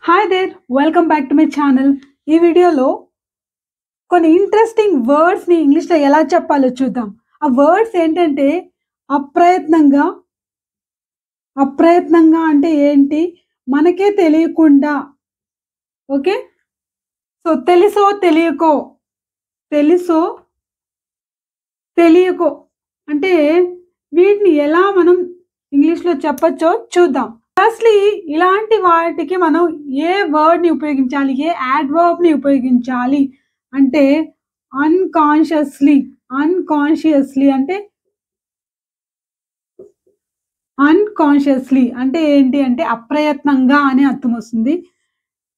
Hi there welcome back to my channel. ఈ వీడియోలో కొన్ని ఇంట్రెస్టింగ్ వర్డ్స్ని ఇంగ్లీష్లో ఎలా చెప్పాలో చూద్దాం. ఆ వర్డ్స్ ఏంటంటే అప్రయత్నంగా. అప్రయత్నంగా అంటే ఏంటి? మనకే తెలియకుండా. ఓకే, సో తెలుసో తెలియకో, తెలుసో తెలియకో అంటే వీటిని ఎలా మనం ఇంగ్లీష్లో చెప్పచ్చో చూద్దాం. ఫస్ట్లీ ఇలాంటి వాటికి మనం ఏ వర్డ్ని ఉపయోగించాలి, ఏ యాడ్వర్బ్ని ఉపయోగించాలి అంటే అన్కాన్షియస్లీ. అన్కాన్షియస్లీ అంటే అన్కాన్షియస్లీ అంటే ఏంటి అంటే అప్రయత్నంగా అని అర్థం వస్తుంది.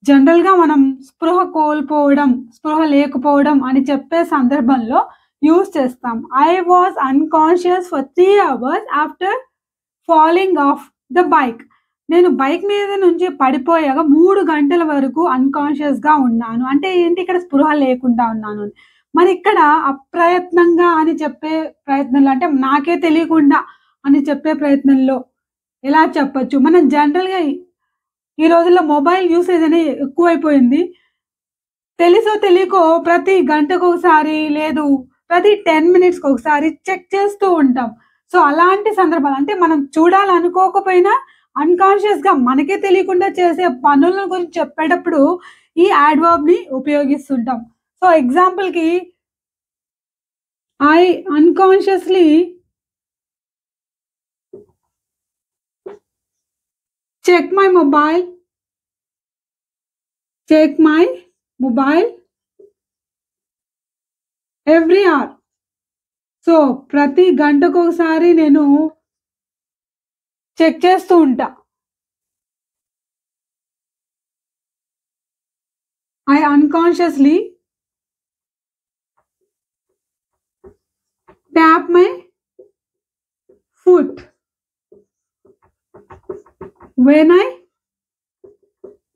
జనరల్గా మనం స్పృహ కోల్పోవడం, స్పృహ లేకపోవడం అని చెప్పే సందర్భంలో యూజ్ చేస్తాం. I was unconscious for 3 hours after falling of the bike. నేను బైక్ మీద నుంచి పడిపోయాక 3 గంటల వరకు అన్కాన్షియస్గా ఉన్నాను. అంటే ఏంటి, ఇక్కడ స్పృహ లేకుండా ఉన్నాను అని. మరి ఇక్కడ అప్రయత్నంగా అని చెప్పే ప్రయత్నంలో అంటే నాకే తెలియకుండా అని చెప్పే ప్రయత్నంలో ఎలా చెప్పొచ్చు? మనం జనరల్‌గా ఈ రోజుల్లో మొబైల్ యూసేజ్ అనేది ఎక్కువైపోయింది. తెలుసో తెలియకో ప్రతి గంటకొకసారి లేదు ప్రతి 10 మినిట్స్‌కి ఒకసారి చెక్ చేస్తూ ఉంటాం. సో, అలాంటి సందర్భాలు అంటే మనం చూడాలనుకోకపోయినా అన్‌కాన్షియస్‌గా మనకే తెలియకుండా చేసే పనుల గురించి చెప్పేటప్పుడు ఈ యాడ్వర్బ్‌ని ఉపయోగిస్తుంటాం. సో, ఎగ్జాంపుల్‌కి I unconsciously check my mobile. Check my mobile every hour. So, ప్రతి గంటకొకసారి నేను చెక్ చేస్తూ ఉంటా. I unconsciously tap my foot when I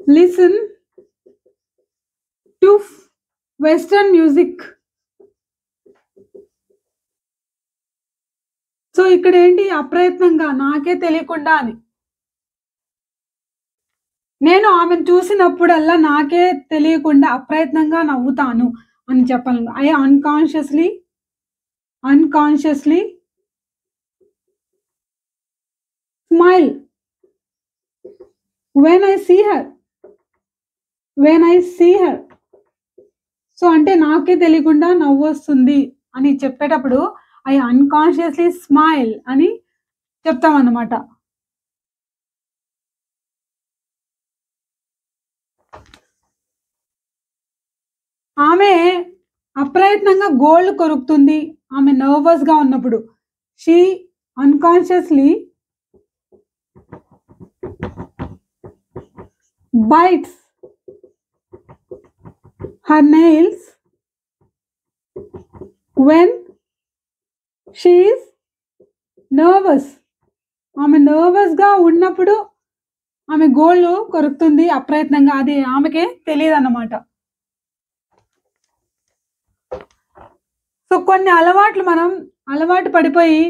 listen to Western music. So, ఇక్కడ ఏంటి అప్రయత్నంగా నాకే తెలియకుండా అని. నేను ఆమెను చూసినప్పుడల్లా నాకే తెలియకుండా అప్రయత్నంగా నవ్వుతాను అని చెప్పాలి. I unconsciously smile when I see her. When I see her. So, అంటే నాకే తెలియకుండా నవ్వొస్తుంది అని చెప్పేటప్పుడు ఐ అన్‌కాన్షియస్‌లీ స్మైల్ అని చెప్తామన్నమాట. ఆమె అప్రయత్నంగా గోళ్ళు కొరుకుతుంది. ఆమె నర్వస్‌గా ఉన్నప్పుడు. She unconsciously bites her nails when she is nervous. ఆమె నర్వస్‌గా ఉన్నప్పుడు ఆమె గోళ్ళు కొరుకుతుంది అప్రయత్నంగా. అది ఆమెకే తెలీదన్నమాట. సో, కొన్ని అలవాట్లు మనం అలవాటు పడిపోయి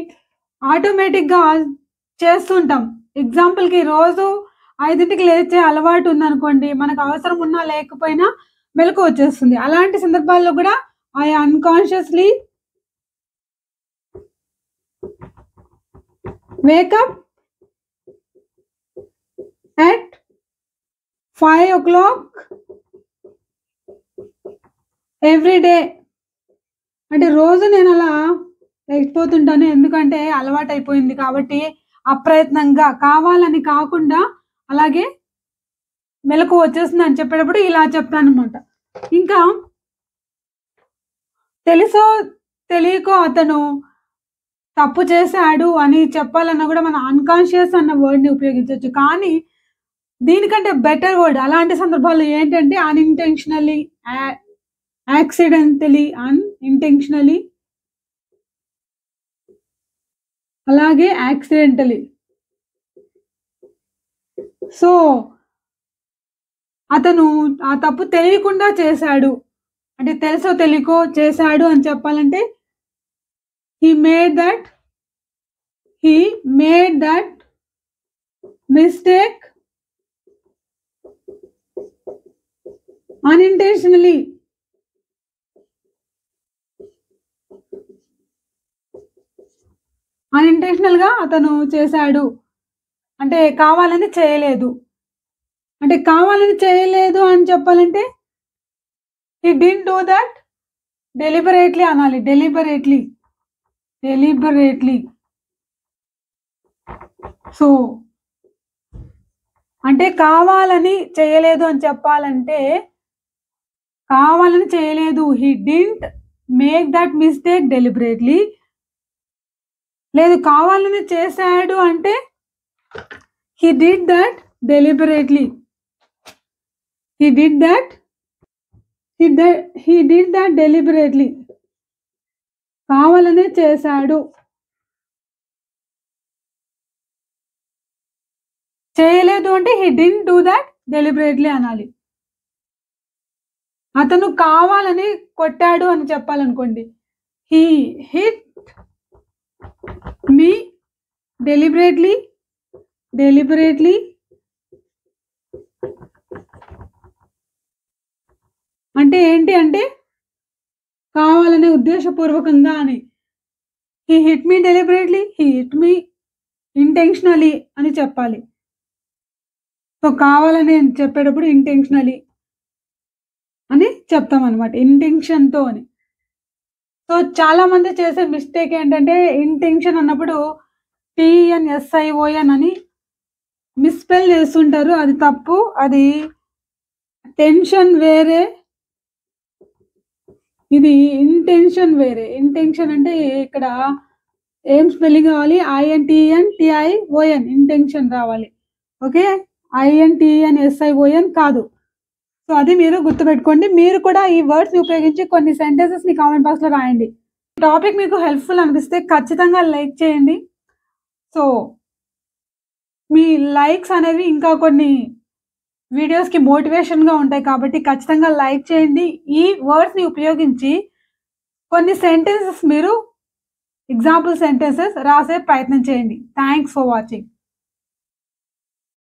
ఆటోమేటిక్‌గా చేస్తుంటాం. ఎగ్జాంపుల్‌కి రోజు 5కి లేచే అలవాటు ఉందనుకోండి, మనకు అవసరం ఉన్నా లేకపోయినా మెలకువ వచ్చేస్తుంది. అలాంటి సందర్భాల్లో కూడా I unconsciously Wake up at 5 o'clock every day. అంటే రోజు నేను అలా లేచిపోతుంటాను. ఎందుకంటే అలవాటైపోయింది కాబట్టి అప్రయత్నంగా కావాలని కాకుండా అలాగే మెలకువ వచ్చేస్తుంది అని చెప్పేటప్పుడు ఇలా చెప్తానన్నమాట. ఇంకా తెలుసో తెలియకో అతను తప్పు చేశాడు అని చెప్పాలన్నా కూడా మనం అన్‌కాన్షియస్ అన్న వర్డ్‌ని ఉపయోగించొచ్చు. కానీ దీనికంటే బెటర్ వర్డ్ అలాంటి సందర్భాల్లో ఏంటంటే అన్‌ఇంటెన్షనల్లీ, యాక్సిడెంటలీ, అన్‌ఇంటెన్షనల్లీ అలాగే యాక్సిడెంటలీ. సో, అతను ఆ తప్పు తెలియకుండా చేశాడు. అంటే తెలుసో తెలియకో చేశాడు అని చెప్పాలంటే he made that mistake unintentionally అన్ఇంటెన్షనల్గా అతను చేశాడు అంటే కావాలని చేయలేదు. అంటే కావాలని చేయలేదు అని చెప్పాలంటే he didn't do that deliberately అనాలి. డెలిబరేట్లీ. సో అంటే కావాలని చేయలేదు అని చెప్పాలంటే కావాలని చేయలేదు. He didn't make that mistake deliberately. లేదు కావాలని చేశాడు అంటే హి did that deliberately. He did that deliberately. కావాలనే చేశాడు. చేయలేదు అంటే he didn't do that deliberately అనాలి. అతను కావాలని కొట్టాడు అని చెప్పాలనుకోండి హి హిట్ మీ డెలిబరేట్లీ. అంటే ఏంటి అంటే కావాలనే ఉద్దేశపూర్వకంగా అని. హి హిట్ మీ డెలిబరేట్లీ, హి హిట్ మీ ఇంటెన్షనలీ అని చెప్పాలి. సో కావాలని చెప్పేటప్పుడు ఇంటెన్షనలీ అని చెప్తామన్నమాట. ఇంటెన్షన్తో అని. సో చాలా మంది చేసే మిస్టేక్ ఏంటంటే ఇంటెన్షన్ అన్నప్పుడు TNSION అని మిస్స్పెల్ చేస్తుంటారు. అది తప్పు. అది టెన్షన్ వేరే, ఇది ఇంటెన్షన్ వేరే. ఇంటెన్షన్ అంటే ఇక్కడ ఏం స్పెల్లింగ్ కావాలి? INTNTION ఇంటెన్షన్ రావాలి. ఓకే, INTNSION కాదు. సో అది మీరు గుర్తుపెట్టుకోండి. మీరు కూడా ఈ వర్డ్స్ని ఉపయోగించి కొన్ని సెంటెన్సెస్ని కామెంట్ బాక్స్లో రాయండి. ఈ టాపిక్ మీకు హెల్ప్ఫుల్ అనిపిస్తే ఖచ్చితంగా లైక్ చేయండి. సో మీ లైక్స్ అనేవి ఇంకా కొన్ని వీడియోస్కి మోటివేషన్గా ఉంటాయి కాబట్టి ఖచ్చితంగా లైక్ చేయండి. ఈ వర్డ్స్ని ఉపయోగించి కొన్ని సెంటెన్సెస్ మీరు ఎగ్జాంపుల్ సెంటెన్సెస్ రాసే ప్రయత్నం చేయండి. Thanks for watching.